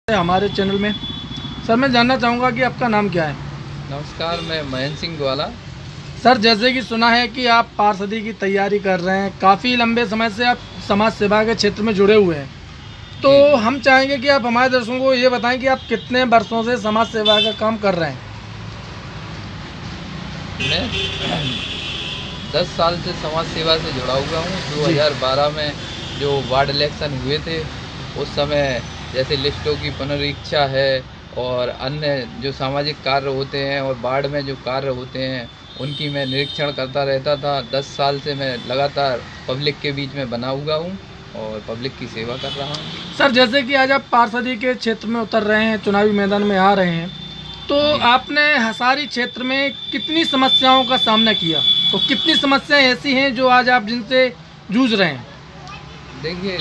हमारे चैनल में। सर मैं जानना चाहूँगा कि आपका नाम क्या है। नमस्कार, मैं महेंद्र सिंह ग्वाला। सर जैसे कि सुना है कि आप पार्षदी की तैयारी कर रहे हैं, काफ़ी लंबे समय से आप समाज सेवा के क्षेत्र में जुड़े हुए हैं, तो जी जी। हम चाहेंगे कि आप हमारे दर्शकों को ये बताएं कि आप कितने वर्षों से समाज सेवा का काम कर रहे हैं। मैं 10 साल से समाज सेवा से जुड़ा हुआ हूँ। जी 2012 में जो वार्ड इलेक्शन हुए थे, उस समय जैसे लिस्टों की पुनरीक्षा है और अन्य जो सामाजिक कार्य होते हैं और वार्ड में जो कार्य होते हैं उनकी मैं निरीक्षण करता रहता था। 10 साल से मैं लगातार पब्लिक के बीच में बना हुआ हूँ और पब्लिक की सेवा कर रहा हूँ। सर, जैसे कि आज आप पार्षदी के क्षेत्र में उतर रहे हैं, चुनावी मैदान में आ रहे हैं, तो जी आपने हसारी क्षेत्र में कितनी समस्याओं का सामना किया, तो कितनी समस्याएं ऐसी हैं जो आज आप जिनसे जूझ रहे हैं। देखिए,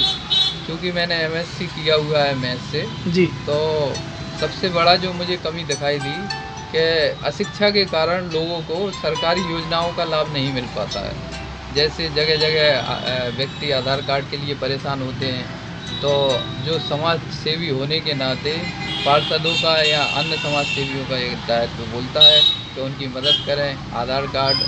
क्योंकि मैंने एमएससी किया हुआ है मैथ से, जी तो सबसे बड़ा जो मुझे कमी दिखाई दी कि अशिक्षा के कारण लोगों को सरकारी योजनाओं का लाभ नहीं मिल पाता है। जैसे जगह जगह व्यक्ति आधार कार्ड के लिए परेशान होते हैं, तो जो समाज सेवी होने के नाते पार्षदों का या अन्य समाज सेवियों का एक दायित्व बोलता है कि उनकी मदद करें। आधार कार्ड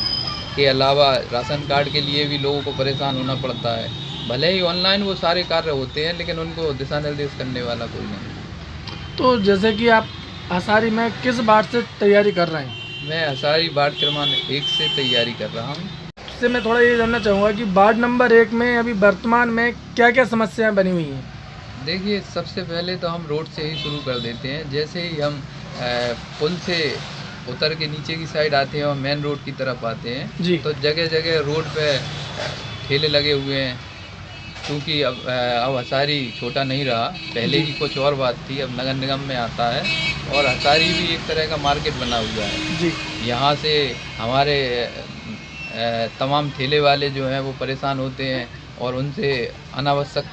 के अलावा राशन कार्ड के लिए भी लोगों को परेशान होना पड़ता है। भले ही ऑनलाइन वो सारे कार्य होते हैं, लेकिन उनको दिशा निर्देश करने वाला कोई नहीं। तो जैसे कि आप हसारी में किस बात से तैयारी कर रहे हैं। मैं हसारी वार्ड क्रमांक 1 से तैयारी कर रहा हूँ। इससे मैं थोड़ा ये जानना चाहूँगा कि वार्ड नंबर 1 में अभी वर्तमान में क्या क्या समस्याएं बनी हुई हैं। देखिए, सबसे पहले तो हम रोड से ही शुरू कर देते हैं। जैसे ही हम पुल से उतर के नीचे की साइड आते हैं और मेन रोड की तरफ आते हैं, जी तो जगह जगह रोड पे ठेले लगे हुए हैं। क्योंकि अब हसारी छोटा नहीं रहा, पहले की कुछ और बात थी, अब नगर निगम में आता है और हसारी भी एक तरह का मार्केट बना हुआ है। जी यहाँ से हमारे तमाम ठेले वाले जो हैं वो परेशान होते हैं और उनसे अनावश्यक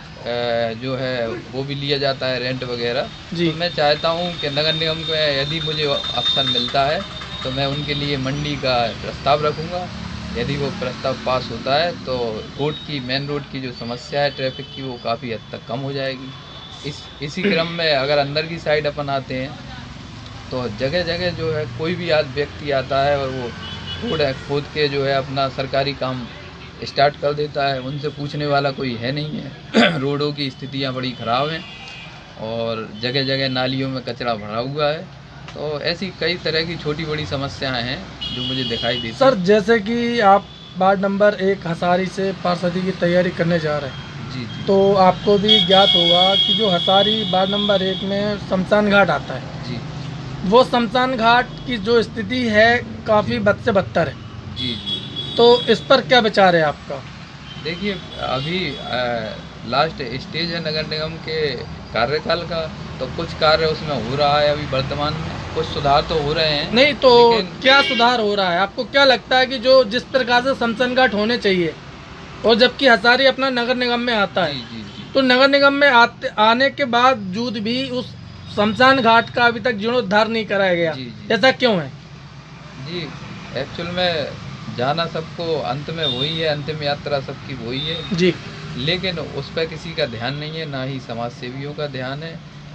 जो है वो भी लिया जाता है, रेंट वगैरह। जी तो मैं चाहता हूँ कि नगर निगम को यदि मुझे अवसर मिलता है तो मैं उनके लिए मंडी का प्रस्ताव रखूँगा। यदि वो प्रस्ताव पास होता है तो मेन रोड की जो समस्या है ट्रैफिक की, वो काफ़ी हद तक कम हो जाएगी। इसी क्रम में अगर अंदर की साइड अपन आते हैं तो जगह जगह जो है कोई भी व्यक्ति आता है और वो रोड खोद के जो है अपना सरकारी काम स्टार्ट कर देता है। उनसे पूछने वाला कोई है नहीं है। रोडों की स्थितियाँ बड़ी ख़राब हैं और जगह जगह नालियों में कचरा भरा हुआ है। तो ऐसी कई तरह की छोटी बड़ी समस्याएं हैं जो मुझे दिखाई देती सर, हैं। जैसे कि आप वार्ड नंबर 1 हसारी से पार्षदी की तैयारी करने जा रहे हैं, जी जी तो आपको भी ज्ञात होगा कि जो हसारी वार्ड नंबर 1 में शमशान घाट आता है, जी वो शमशान घाट की जो स्थिति है काफ़ी बद से बदतर है, जी जी। तो इस पर क्या विचार है आपका। देखिए, अभी लास्ट स्टेज है नगर निगम के कार्यकाल का, तो कुछ कार्य उसमें हो रहा है अभी वर्तमान में, कुछ सुधार तो हो रहे हैं। नहीं तो लेकिन क्या सुधार हो रहा है, आपको क्या लगता है कि जो जिस प्रकार से शमशान घाट होने चाहिए, और जबकि हसारी अपना नगर निगम में आता है, जी जी जी तो नगर निगम में आने के बावजूद भी उस शमशान घाट का अभी तक जीर्णोद्धार नहीं कराया गया, जी जी ऐसा क्यों है। जी। एक्चुअल में जाना सबको अंत में वही है, अंतिम यात्रा सबकी वही है। जी लेकिन उस पर किसी का ध्यान नहीं है, ना ही समाज सेवियों का ध्यान है,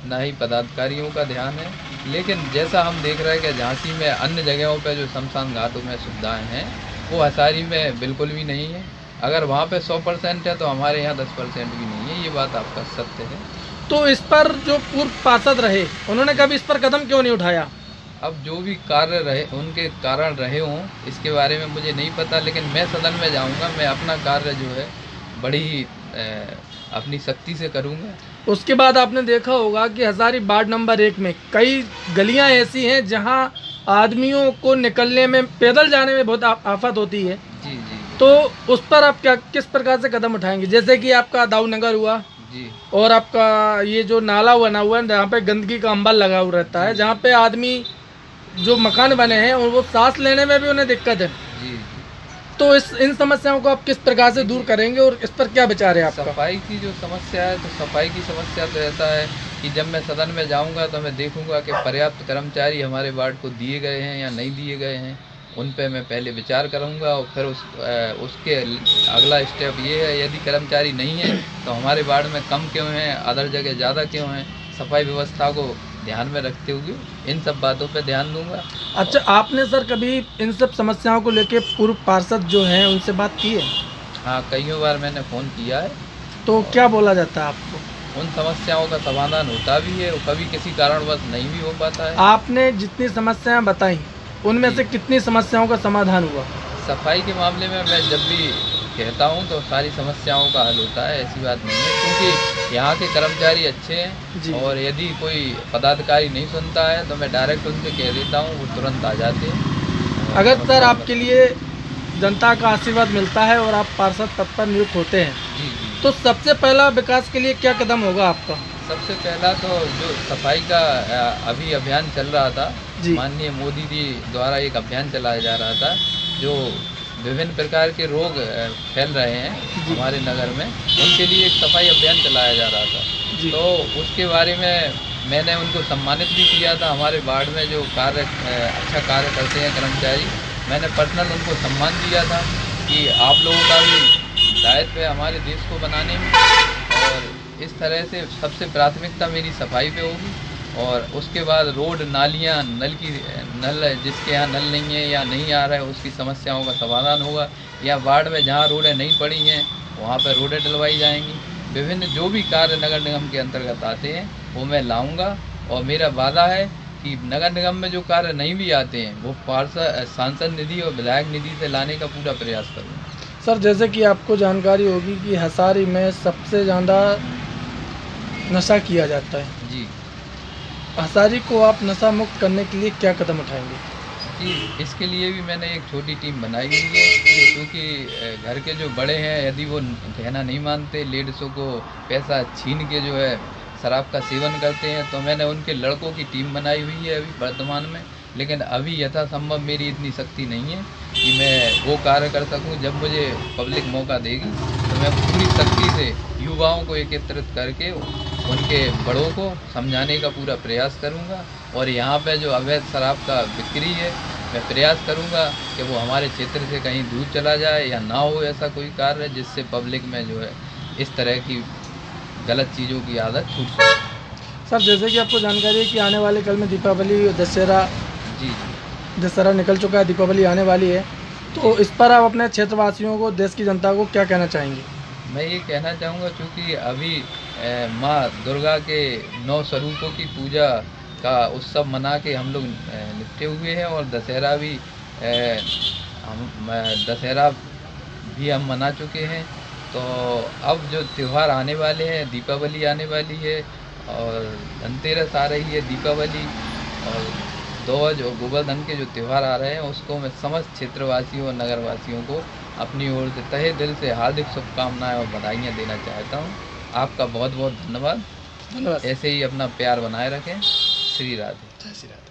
ना ही पदाधिकारियों का ध्यान है। लेकिन जैसा हम देख रहे हैं कि झांसी में अन्य जगहों पर जो शमशान घाटों में सुविधाएं हैं, वो हसारी में बिल्कुल भी नहीं है। अगर वहाँ पे 100% है तो हमारे यहाँ 10% भी नहीं है। ये बात आपका सत्य है। तो इस पर जो पूर्व पार्षद रहे, उन्होंने कभी इस पर कदम क्यों नहीं उठाया। अब जो भी कार्य रहे, उनके कारण रहे हों, इसके बारे में मुझे नहीं पता, लेकिन मैं सदन में जाऊंगा, मैं अपना कार्य जो है बड़ी ही अपनी शक्ति से करूंगा। उसके बाद आपने देखा होगा कि हजारी वार्ड नंबर 1 में कई गलियां ऐसी हैं जहां आदमियों को निकलने में, पैदल जाने में बहुत आफत होती है, जी जी तो उस पर आप क्या किस प्रकार से कदम उठाएंगे। जैसे कि आपका दाऊ नगर हुआ, जी और आपका ये जो नाला बना हुआ है जहाँ पे गंदगी का अंबाल लगा हुआ रहता है, जी जहाँ पे आदमी जो मकान बने हैं और वो सांस लेने में भी उन्हें दिक्कत है, जी। तो इन समस्याओं को आप किस प्रकार से दूर करेंगे और इस पर क्या विचार है आपका। सफाई की जो समस्या है, तो सफाई की समस्या तो ऐसा है कि जब मैं सदन में जाऊंगा तो मैं देखूंगा कि पर्याप्त कर्मचारी हमारे वार्ड को दिए गए हैं या नहीं दिए गए हैं। उन पे मैं पहले विचार करूंगा और फिर उसके अगला स्टेप ये है, यदि कर्मचारी नहीं है तो हमारे वार्ड में कम क्यों हैं, अदर जगह ज़्यादा क्यों हैं, सफाई व्यवस्था को ध्यान में रखते हुए इन सब बातों पे ध्यान दूंगा। अच्छा, आपने सर कभी इन सब समस्याओं को लेके पूर्व पार्षद जो हैं उनसे बात की है? हाँ, कईयों बार मैंने फ़ोन किया है। तो क्या बोला जाता है आपको? उन समस्याओं का समाधान होता भी है और कभी किसी कारणवश नहीं भी हो पाता है। आपने जितनी समस्याएं बताई उनमें जी। से कितनी समस्याओं का समाधान हुआ? सफाई के मामले में मैं जब भी कहता हूँ तो सारी समस्याओं का हल होता है, ऐसी बात नहीं है, क्योंकि यहाँ के कर्मचारी अच्छे जी। हैं और यदि कोई पदाधिकारी नहीं सुनता है तो मैं डायरेक्ट उनसे कह देता हूँ, वो तुरंत आ जाते हैं और अगर सर समस्याओं आपके लिए जनता का आशीर्वाद मिलता है और आप पार्षद पद पर नियुक्त होते हैं जी जी। तो सबसे पहला विकास के लिए क्या कदम होगा आपका? सबसे पहला तो जो सफाई का अभी अभियान चल रहा था, जी। माननीय मोदी जी द्वारा एक अभियान चलाया जा रहा था, जो विभिन्न प्रकार के रोग फैल रहे हैं जी। हमारे नगर में, उनके लिए एक सफाई अभियान चलाया जा रहा था। जी। तो उसके बारे में मैंने उनको सम्मानित भी किया था। हमारे वार्ड में जो अच्छा कार्य करते हैं कर्मचारी, मैंने पर्सनल उनको सम्मान दिया था कि आप लोगों का भी दायित्व है हमारे देश को बनाने में, और इस तरह से सबसे प्राथमिकता मेरी सफाई पे होगी और उसके बाद रोड, नालियाँ, नल जिसके यहाँ नल नहीं है या नहीं आ रहा है उसकी समस्याओं का समाधान होगा, या वार्ड में जहाँ रोडें नहीं पड़ी हैं वहाँ पर रोडें डलवाई जाएंगी। विभिन्न जो भी कार्य नगर निगम के अंतर्गत आते हैं वो मैं लाऊंगा और मेरा वादा है कि नगर निगम में जो कार्य नहीं भी आते हैं वो सांसद निधि और विधायक निधि से लाने का पूरा प्रयास करूँगा। सर, जैसे कि आपको जानकारी होगी कि हसारी में सबसे ज़्यादा नशा किया जाता है। जी हसारी को आप नशा मुक्त करने के लिए क्या कदम उठाएंगे? जी, इसके लिए भी मैंने एक छोटी टीम बनाई हुई है, क्योंकि घर के जो बड़े हैं यदि वो कहना नहीं मानते, लेडीज़ों को पैसा छीन के जो है शराब का सेवन करते हैं, तो मैंने उनके लड़कों की टीम बनाई हुई है अभी वर्तमान में। लेकिन अभी यथासंभव मेरी इतनी शक्ति नहीं है कि मैं वो कार्य कर सकूं। जब मुझे पब्लिक मौका देगी तो मैं पूरी शक्ति से युवाओं को एकत्रित करके उनके बड़ों को समझाने का पूरा प्रयास करूंगा, और यहाँ पे जो अवैध शराब का बिक्री है मैं प्रयास करूंगा कि वो हमारे क्षेत्र से कहीं दूर चला जाए या ना हो ऐसा कोई कार्य जिससे पब्लिक में जो है इस तरह की गलत चीज़ों की आदत छूट सके। सर, जैसे कि आपको जानकारी है कि आने वाले कल में दीपावली, दशहरा जी दशहरा निकल चुका है, दीपावली आने वाली है, तो इस पर आप अपने क्षेत्रवासियों को, देश की जनता को क्या कहना चाहेंगे? मैं ये कहना चाहूँगा, चूँकि अभी माँ दुर्गा के 9 स्वरूपों की पूजा का उत्सव मना के हम लोग निपटे हुए हैं, और दशहरा भी दशहरा भी हम मना चुके हैं। तो अब जो त्यौहार आने वाले हैं, दीपावली आने वाली है और धनतेरस आ रही है, दीपावली और ध्वज और गोवर्धन के जो त्यौहार आ रहे हैं उसको मैं समस्त क्षेत्रवासियों और नगरवासियों को अपनी ओर से तहे दिल से हार्दिक शुभकामनाएं और बधाइयाँ देना चाहता हूँ। आपका बहुत बहुत धन्यवाद। धन्यवाद। ऐसे ही अपना प्यार बनाए रखें। श्री राधे। जय श्री राधे।